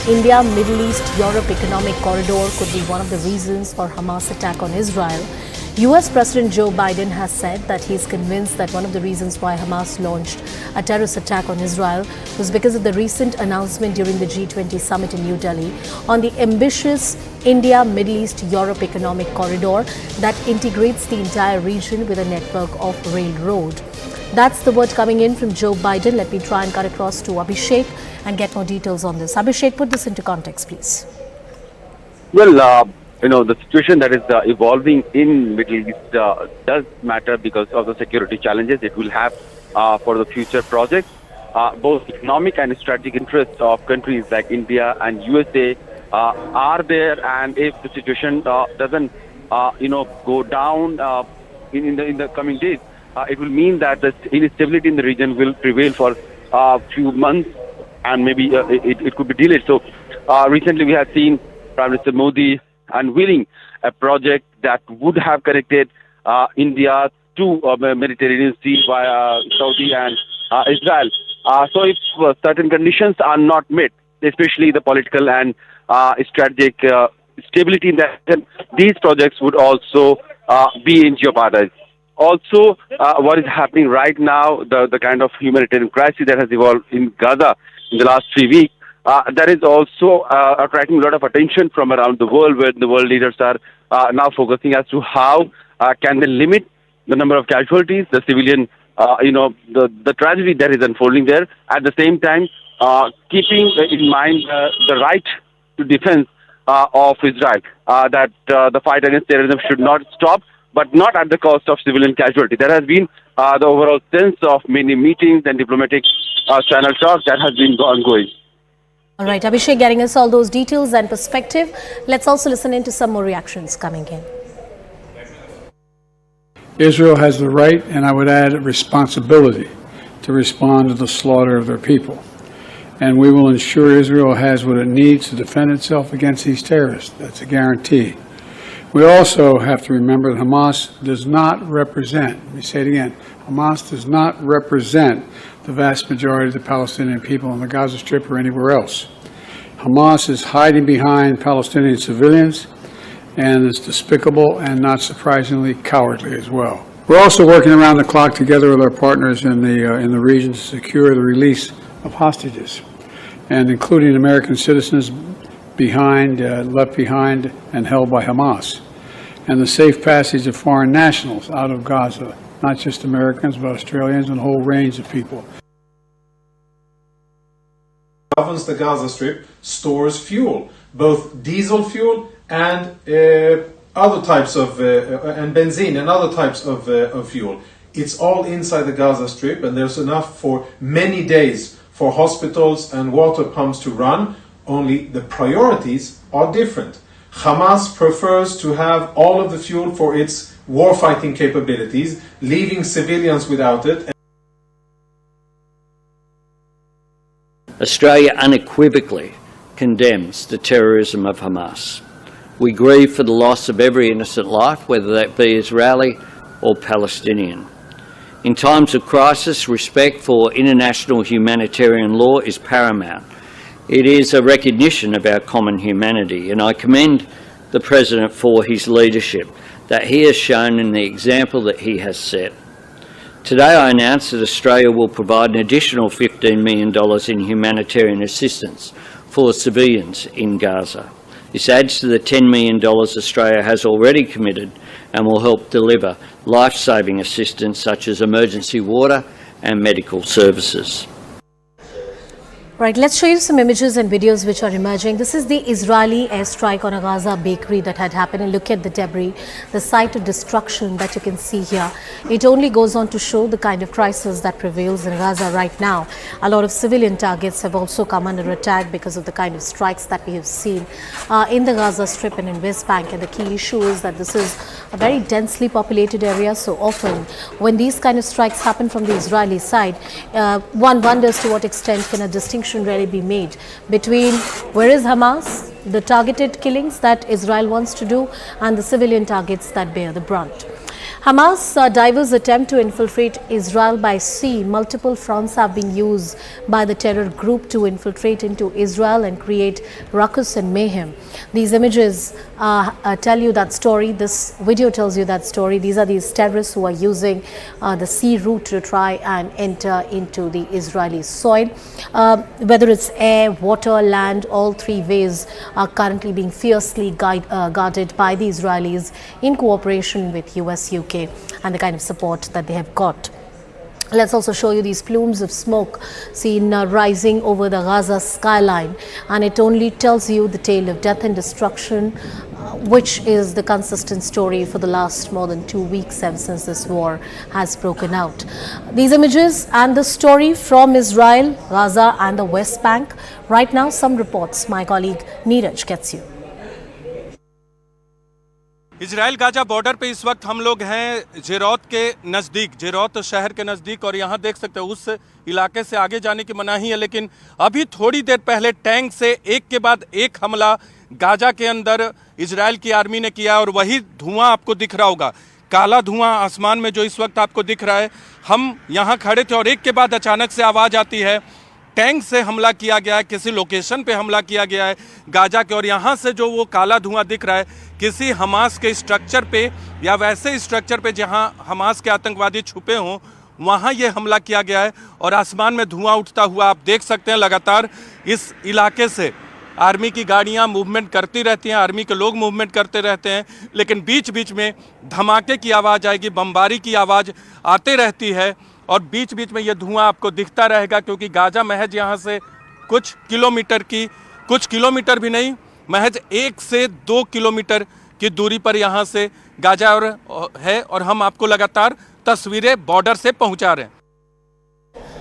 India, Middle East, Europe economic corridor could be one of the reasons for Hamas attack on Israel. US President Joe Biden has said that he is convinced that one of the reasons why Hamas launched a terrorist attack on Israel was because of the recent announcement during the G20 summit in New Delhi on the ambitious India, Middle East, Europe economic corridor that integrates the entire region with a network of railroad. That's the word coming in from Joe Biden. Let me try and cut across to Abhishek and get more details on this. Abhishek, put this into context, please. Well, the situation that is evolving in Middle East does matter because of the security challenges it will have for the future projects. Both economic and strategic interests of countries like India and USA are there, and if the situation doesn't, go down in the coming days, it will mean that the instability in the region will prevail for a few months, and maybe it could be delayed. So recently we have seen Prime Minister Modi unveiling a project that would have connected India to Mediterranean Sea via Saudi and Israel. So if certain conditions are not met, especially the political and strategic stability in that, then these projects would also be in jeopardy. Also, what is happening right now, the kind of humanitarian crisis that has evolved in Gaza in the last 3 weeks, that is also attracting a lot of attention from around the world, where the world leaders are now focusing as to how can they limit the number of casualties, the civilian, the tragedy that is unfolding there. At the same time, keeping in mind the right to defense of Israel, that the fight against terrorism should not stop, but not at the cost of civilian casualty. That has been the overall sense of many meetings and diplomatic channel talks that has been ongoing. All right, Abhishek getting us all those details and perspective. Let's also listen into some more reactions coming in. Israel has the right, and I would add responsibility, to respond to the slaughter of their people. And we will ensure Israel has what it needs to defend itself against these terrorists. That's a guarantee. We also have to remember that Hamas does not represent, let me say it again, Hamas does not represent the vast majority of the Palestinian people on the Gaza Strip or anywhere else. Hamas is hiding behind Palestinian civilians, and it's despicable and, not surprisingly, cowardly as well. We're also working around the clock together with our partners in the region to secure the release of hostages, and including American citizens left behind and held by Hamas, and the safe passage of foreign nationals out of Gaza, not just Americans, but Australians and a whole range of people. Governs the Gaza Strip stores fuel, both diesel fuel and other types of and benzene and other types of fuel. It's all inside the Gaza Strip, and there's enough for many days for hospitals and water pumps to run. Only the priorities are different. Hamas prefers to have all of the fuel for its warfighting capabilities, leaving civilians without it. Australia unequivocally condemns the terrorism of Hamas. We grieve for the loss of every innocent life, whether that be Israeli or Palestinian. In times of crisis, respect for international humanitarian law is paramount. It is a recognition of our common humanity, and I commend the President for his leadership that he has shown in the example that he has set. Today I announce that Australia will provide an additional $15 million in humanitarian assistance for civilians in Gaza. This adds to the $10 million Australia has already committed and will help deliver life-saving assistance such as emergency water and medical services. Right, let's show you some images and videos which are emerging. This is the Israeli airstrike on a Gaza bakery that had happened, and look at the debris, the site of destruction that you can see here. It only goes on to show the kind of crisis that prevails in Gaza right now. A lot of civilian targets have also come under attack because of the kind of strikes that we have seen in the Gaza Strip and in West Bank. And the key issue is that this is a very densely populated area, so often when these kind of strikes happen from the Israeli side, one wonders to what extent can a distinction really be made between where is Hamas, the targeted killings that Israel wants to do, and the civilian targets that bear the brunt. Hamas diver's attempt to infiltrate Israel by sea. Multiple fronts have been used by the terror group to infiltrate into Israel and create ruckus and mayhem. These images tell you that story. This video tells you that story. These are these terrorists who are using the sea route to try and enter into the Israeli soil. Whether it's air, water, land, all three ways are currently being fiercely guarded by the Israelis in cooperation with US, UK and the kind of support that they have got. Let's also show you these plumes of smoke seen rising over the Gaza skyline, and it only tells you the tale of death and destruction, which is the consistent story for the last more than 2 weeks ever since this war has broken out. These images and the story from Israel, Gaza and the West Bank. Right now, some reports my colleague Neeraj gets you. Israel Gaza border पे इस वक्त हम लोग हैं जेरौत के नज़दीक, जेरौत शहर के नज़दीक, और यहाँ देख सकते हो उस इलाके से आगे जाने की मनाही है। लेकिन अभी थोड़ी देर पहले टैंक से एक के बाद एक हमला गाजा के अंदर इजराइल की आर्मी ने किया, और वही धुआं आपको दिख रहा होगा, काला धुआं आसमान में जो इस वक्त आपको दिख रहा है। हम यहाँ खड़े थे और एक के बाद अचानक से आवाज़ आती है टैंक से हमला किया गया है, किसी लोकेशन पे हमला किया गया है गाजा के, और यहाँ से जो वो काला धुआं दिख रहा है किसी हमास के स्ट्रक्चर पे या वैसे स्ट्रक्चर पे जहाँ हमास के आतंकवादी छुपे हों, वहाँ ये हमला किया गया है। और आसमान में धुआं उठता हुआ आप देख सकते हैं। लगातार इस इलाके से आर्मी की गाड़ियाँ मूवमेंट करती रहती हैं, आर्मी के लोग मूवमेंट करते रहते हैं, लेकिन बीच बीच में धमाके की आवाज़ आएगी, बमबारी की आवाज़ आते रहती है, और बीच बीच में ये धुआं आपको दिखता रहेगा। क्योंकि गाजा महज यहाँ से कुछ किलोमीटर भी नहीं, महज 1 से 2 किलोमीटर की दूरी पर यहाँ से गाजा है, और हम आपको लगातार तस्वीरें बॉर्डर से पहुँचा रहे हैं।